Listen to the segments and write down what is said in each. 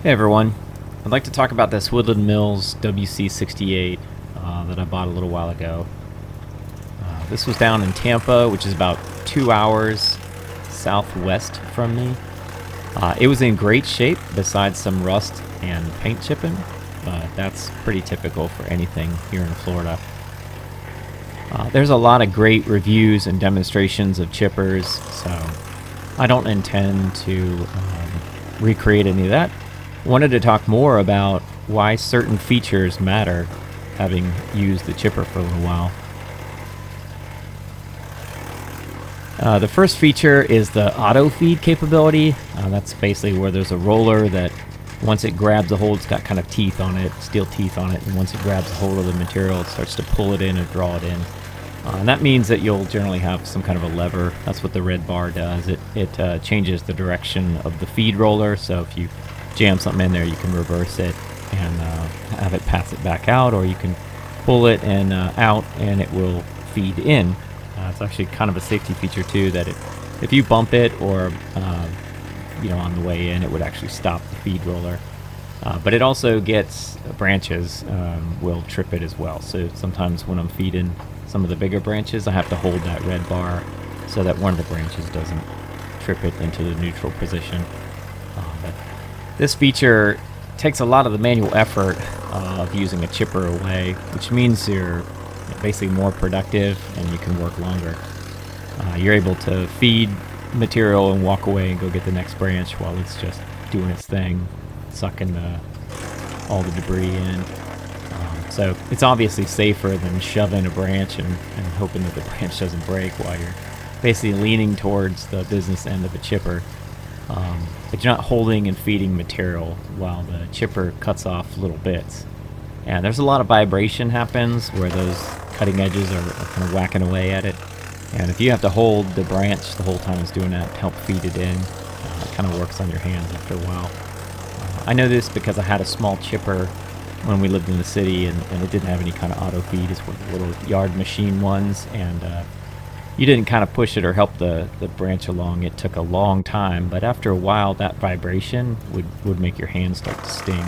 Hey everyone, I'd like to talk about this Woodland Mills WC68 that I bought a little while ago. This was down in Tampa, which is about 2 hours southwest from me. It was in great shape besides some rust and paint chipping, but that's pretty typical for anything here in Florida. There's a lot of great reviews and demonstrations of chippers, so I don't intend to recreate any of that. Wanted to talk more about why certain features matter, having used the chipper for a little while. The first feature is the auto feed capability. That's basically where there's a roller that once it grabs a hold, it's got kind of teeth on it, steel teeth on it, and once it grabs a hold of the material, it starts to pull it in or draw it in. And that means that you'll generally have some kind of a lever. That's what the red bar does. It changes the direction of the feed roller, so if you jam something in there, you can reverse it and have it pass it back out, or you can pull it and out and it will feed in. It's actually kind of a safety feature too, that if you bump it or on the way in, it would actually stop the feed roller. But it also gets branches will trip it as well. So sometimes when I'm feeding some of the bigger branches, I have to hold that red bar so that one of the branches doesn't trip it into the neutral position. But this feature takes a lot of the manual effort of using a chipper away, which means you're basically more productive and you can work longer. You're able to feed material and walk away and go get the next branch while it's just doing its thing, sucking all the debris in. So it's obviously safer than shoving a branch and hoping that the branch doesn't break while you're basically leaning towards the business end of a chipper. But you're not holding and feeding material while the chipper cuts off little bits. And there's a lot of vibration happens where those cutting edges are kind of whacking away at it. And if you have to hold the branch the whole time it's doing that to help feed it in, it kind of works on your hands after a while. I know this because I had a small chipper when we lived in the city, and it didn't have any kind of auto feed. It's one of the little yard machine ones, and you didn't kind of push it or help the branch along. It took a long time, but after a while that vibration would make your hands start to sting.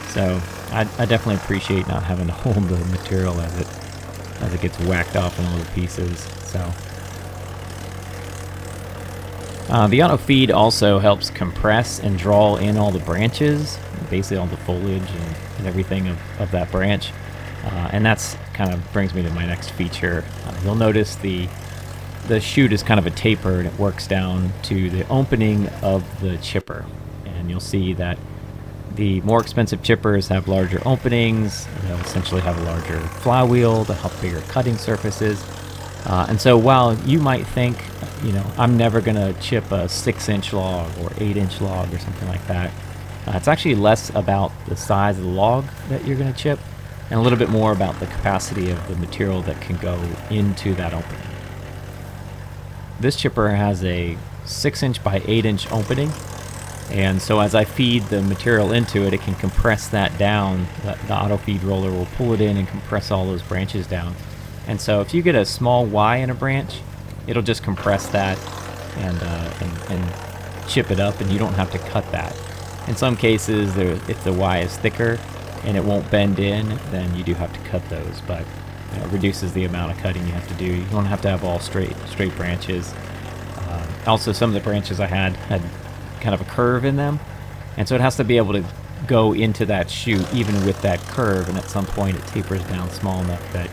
So I definitely appreciate not having to hold the material as it gets whacked off in little pieces. So the auto feed also helps compress and draw in all the branches, basically all the foliage and everything of that branch. And that's kind of brings me to my next feature. You'll notice the chute is kind of a taper, and it works down to the opening of the chipper. And you'll see that the more expensive chippers have larger openings. They'll essentially have a larger flywheel to help bigger cutting surfaces. And so while you might think, I'm never going to chip a 6-inch log or 8-inch log or something like that, it's actually less about the size of the log that you're going to chip and a little bit more about the capacity of the material that can go into that opening. This chipper has a 6-inch by 8-inch opening, and so as I feed the material into it, it can compress that down. The auto feed roller will pull it in and compress all those branches down. And so if you get a small Y in a branch, it'll just compress that and chip it up, and you don't have to cut that. In some cases, if the Y is thicker and it won't bend in, then you do have to cut those, but it reduces the amount of cutting you have to do. You don't have to have all straight branches. Also, some of the branches I had kind of a curve in them, and so it has to be able to go into that chute even with that curve, and at some point it tapers down small enough that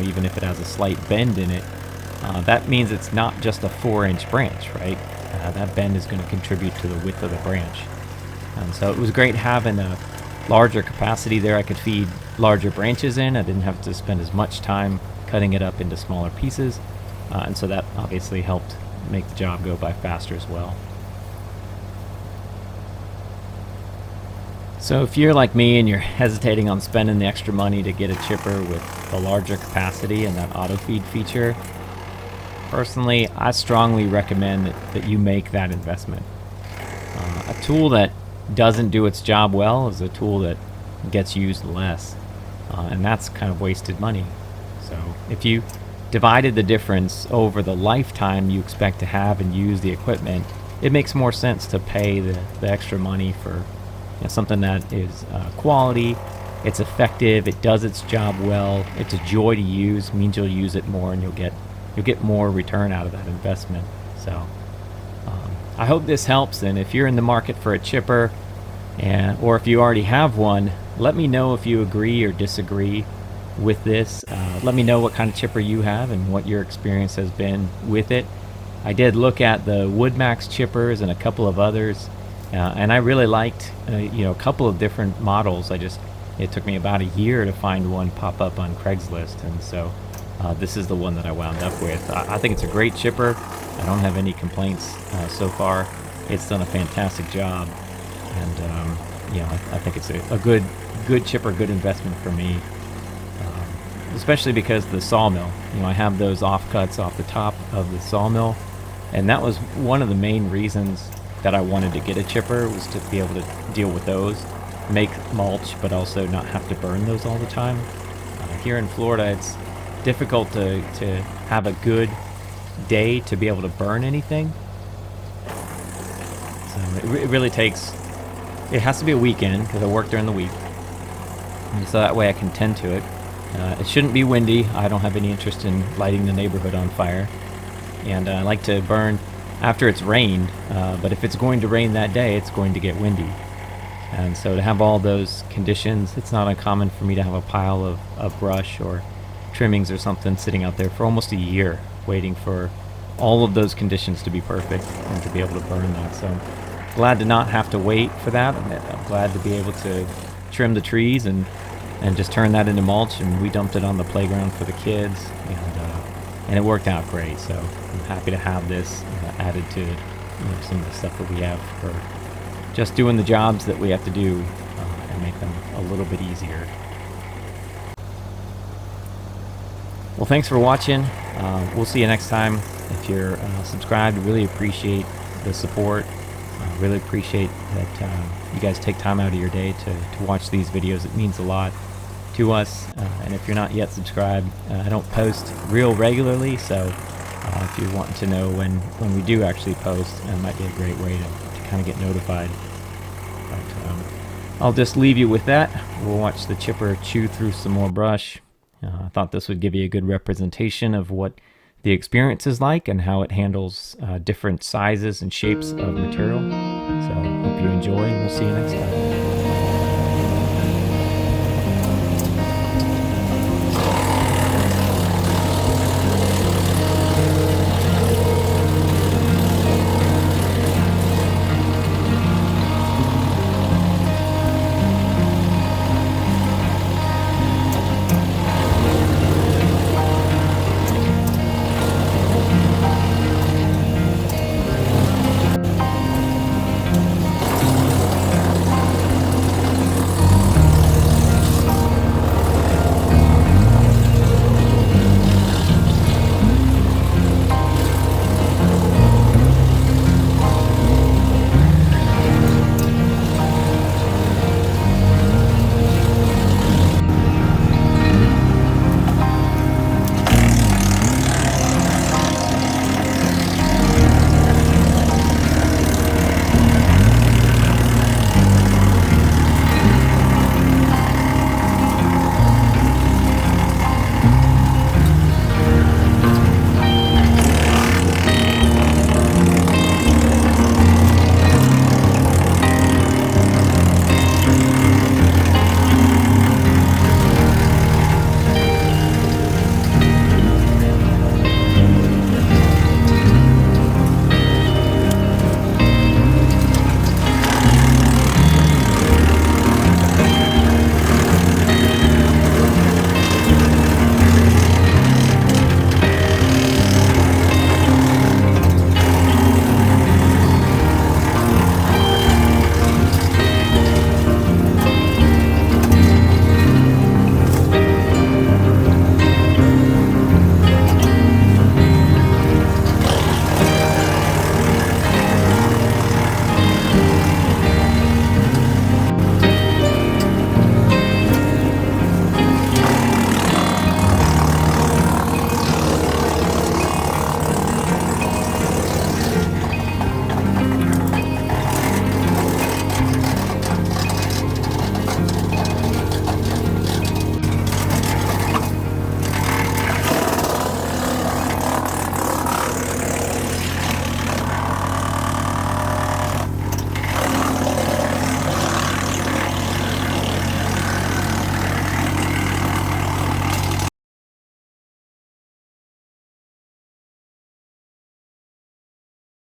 even if it has a slight bend in it, that means it's not just a 4-inch branch, right? That bend is going to contribute to the width of the branch. And so it was great having a larger capacity there. I could feed larger branches in. I didn't have to spend as much time cutting it up into smaller pieces, and so that obviously helped make the job go by faster as well. So if you're like me and you're hesitating on spending the extra money to get a chipper with a larger capacity and that auto feed feature, personally, I strongly recommend that you make that investment. A tool that doesn't do its job well is a tool that gets used less, and that's kind of wasted money. So if you divided the difference over the lifetime you expect to have and use the equipment, it makes more sense to pay the extra money for something that is quality, it's effective, it does its job well, it's a joy to use, means you'll use it more and you'll get more return out of that investment. So I hope this helps, and if you're in the market for a chipper, or if you already have one, let me know if you agree or disagree with this. Let me know what kind of chipper you have and what your experience has been with it. I did look at the WoodMax chippers and a couple of others, and I really liked a couple of different models. It took me about a year to find one pop up on Craigslist, and so this is the one that I wound up with. I think it's a great chipper. I don't have any complaints so far. It's done a fantastic job, and I think it's a good chipper, good investment for me. Especially because the sawmill, I have those offcuts off the top of the sawmill, and that was one of the main reasons that I wanted to get a chipper, was to be able to deal with those, make mulch, but also not have to burn those all the time. Here in Florida, it's difficult to have a good day to be able to burn anything. So it really takes, it has to be a weekend, because I work during the week, and so that way I can tend to it. It shouldn't be windy. I don't have any interest in lighting the neighborhood on fire. And I like to burn after it's rained, but if it's going to rain that day, it's going to get windy. And so to have all those conditions, it's not uncommon for me to have a pile of brush or trimmings or something sitting out there for almost a year, waiting for all of those conditions to be perfect and to be able to burn that. So I'm glad to not have to wait for that. I'm glad to be able to trim the trees and just turn that into mulch, and we dumped it on the playground for the kids, and it worked out great. So I'm happy to have this added to some of the stuff that we have for just doing the jobs that we have to do, and make them a little bit easier. Well, thanks for watching. We'll see you next time. If you're subscribed, really appreciate the support. Really appreciate that you guys take time out of your day to watch these videos. It means a lot to us. And if you're not yet subscribed, I don't post real regularly, so if you want to know when we do actually post, it might be a great way to kind of get notified. But I'll just leave you with that. We'll watch the chipper chew through some more brush. I thought this would give you a good representation of what the experience is like and how it handles different sizes and shapes of material. So hope you enjoy, and we'll see you next time.